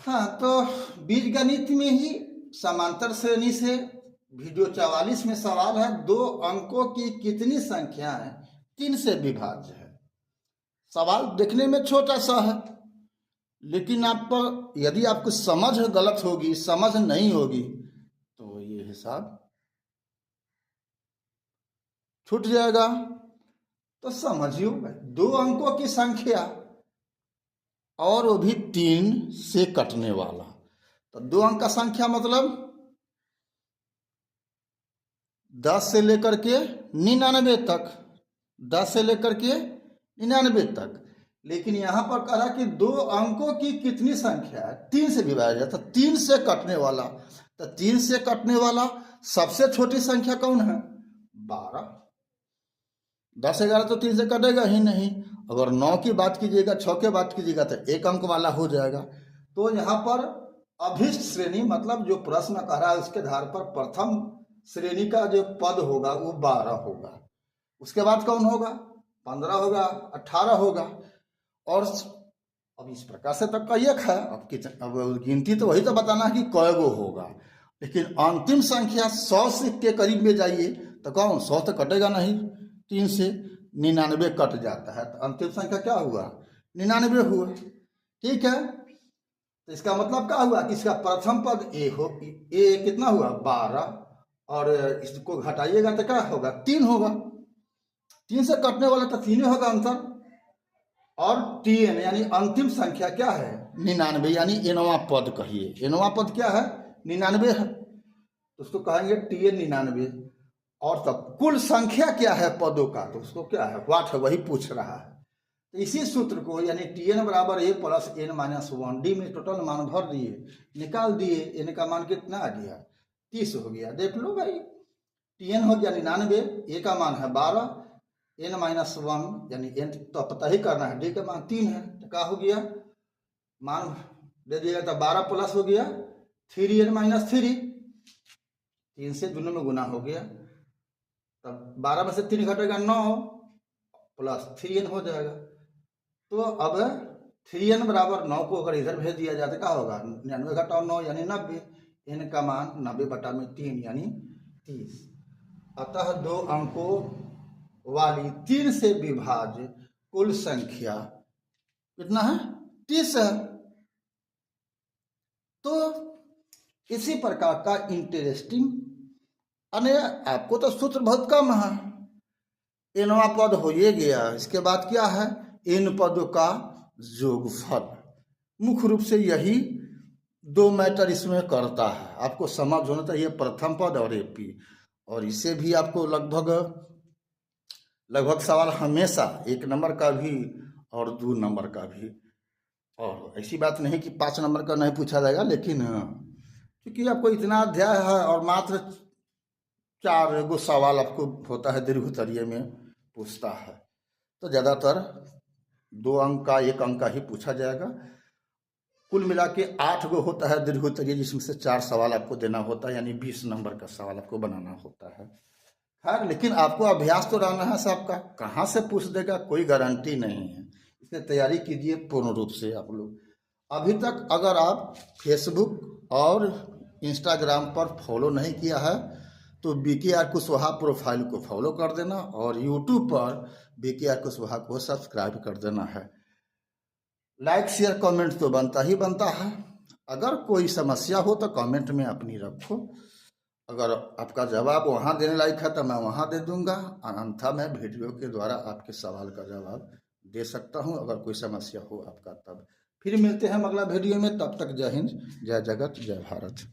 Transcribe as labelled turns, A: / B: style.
A: हाँ, तो बीजगणित में ही समांतर श्रेणी से वीडियो 44 में सवाल है, 2 अंकों की कितनी संख्याएं 3 से विभाज्य है। सवाल देखने में छोटा सा है, लेकिन आप पर यदि आपको समझ गलत होगी, समझ नहीं होगी, तो ये हिसाब छूट जाएगा। तो समझियो भाई, 2 अंकों की संख्या और वो भी 3 से कटने वाला। तो 2 अंक का संख्या मतलब 10 से लेकर के 99 तक, 10 से लेकर के 99 तक। लेकिन यहां पर कहा कि 2 अंकों की कितनी संख्या है, 3 से विभाजित, तो 3 से कटने वाला। तो 3 से कटने वाला सबसे छोटी संख्या कौन है? 12। 10 11 तो 3 से कटेगा ही नहीं। अगर 9 की बात कीजिएगा, 6 की बात कीजिएगा तो 1 अंक वाला हो जाएगा। तो यहाँ पर अभिष्ट श्रेणी मतलब जो प्रश्न कह रहा है उसके आधार पर प्रथम श्रेणी का जो पद होगा वो 12 होगा। उसके बाद कौन होगा? 15 होगा, 18 होगा। और अब इस प्रकार से तो कई एक है। अब गिनती तो वही तो बताना है कि कै गो होगा। लेकिन अंतिम संख्या 100 के करीब में जाइए तो कौन? 100 तो कटेगा नहीं, 3 से 99 कट जाता है। तो अंतिम संख्या क्या हुआ? 99 हुआ। ठीक है, तो इसका मतलब क्या हुआ कि इसका प्रथम पद ए हो, ए कितना हुआ? 12। और इसको घटाइएगा तो क्या होगा? 3 होगा। 3 से कटने वाला तो 3 होगा अंतर। और टीएन यानी अंतिम संख्या क्या है? 99, यानी एनवा पद कहिए। एनवा पद क्या है? 99 है, तो उसको कहेंगे टीएन 99। और तब कुल संख्या क्या है पदों का? तो उसको क्या है? व्हाट है, वही पूछ रहा है। तो इसी सूत्र को यानी टीएन बराबर ए प्लस एन माइनस 1 डी में टोटल मान भर दिए, निकाल दिए। एन का मान कितना आ गया? 30 हो गया। देख लो भाई, टीएन हो गया 99, ए का मान है 12, एन माइनस 1 यानी एन तो पता ही करना है, डी का मान 3 है। तो क्या हो गया? मान दे दिएगा तो 12 प्लस हो गया 3n माइनस 3, 3 से दोनों में गुना हो गया। तब 12 में से 3 घटेगा 9 प्लस 3n हो जाएगा। तो अब 3n बराबर 9 को अगर इधर भेज दिया जाए तो क्या होगा? 99 घटाओ 9 यानी 90। n का मान 90/3 यानी 30। अतः 2 अंकों वाली 3 से विभाज्य कुल संख्या कितना है? 30 है। तो इसी प्रकार का इंटरेस्टिंग, अने आपको तो सूत्र बहुत कम है। एनवा पद हो ये गया, इसके बाद क्या है? इन पदों का योगफल। मुख्य रूप से यही 2 मैटर इसमें करता है। आपको समझ होना चाहिए प्रथम पद और एपी। और इसे भी आपको लगभग सवाल हमेशा 1 नंबर का भी और 2 नंबर का भी। और ऐसी बात नहीं कि 5 नंबर का नहीं पूछा जाएगा, लेकिन क्योंकि आपको इतना अध्याय है और मात्र 4 गो सवाल आपको होता है दीर्घ उत्तरीय में पूछता है, तो ज़्यादातर 2 अंक का 1 अंक का ही पूछा जाएगा। कुल मिला के 8 गो होता है दीर्घ उत्तरीय, जिसमें से 4 सवाल आपको देना होता है, यानी 20 नंबर का सवाल आपको बनाना होता है। खैर, लेकिन आपको अभ्यास तो रहना है सबका। कहाँ से पूछ देगा कोई गारंटी नहीं है, इसलिए तैयारी कीजिए पूर्ण रूप से आप लोग। अभी तक अगर आप फेसबुक और इंस्टाग्राम पर फॉलो नहीं किया है तो BKR कुशवाहा प्रोफाइल को फॉलो कर देना, और यूट्यूब पर BKR कुशवाहा को सब्सक्राइब कर देना है। लाइक शेयर कमेंट तो बनता ही बनता है। अगर कोई समस्या हो तो कमेंट में अपनी रखो। अगर आपका जवाब वहाँ देने लायक है तो मैं वहाँ दे दूंगा, अन्यथा मैं वीडियो के द्वारा आपके सवाल का जवाब दे सकता हूँ अगर कोई समस्या हो आपका तब। फिर मिलते हैं अगला वीडियो में, तब तक जय हिंद, जय जगत, जय भारत।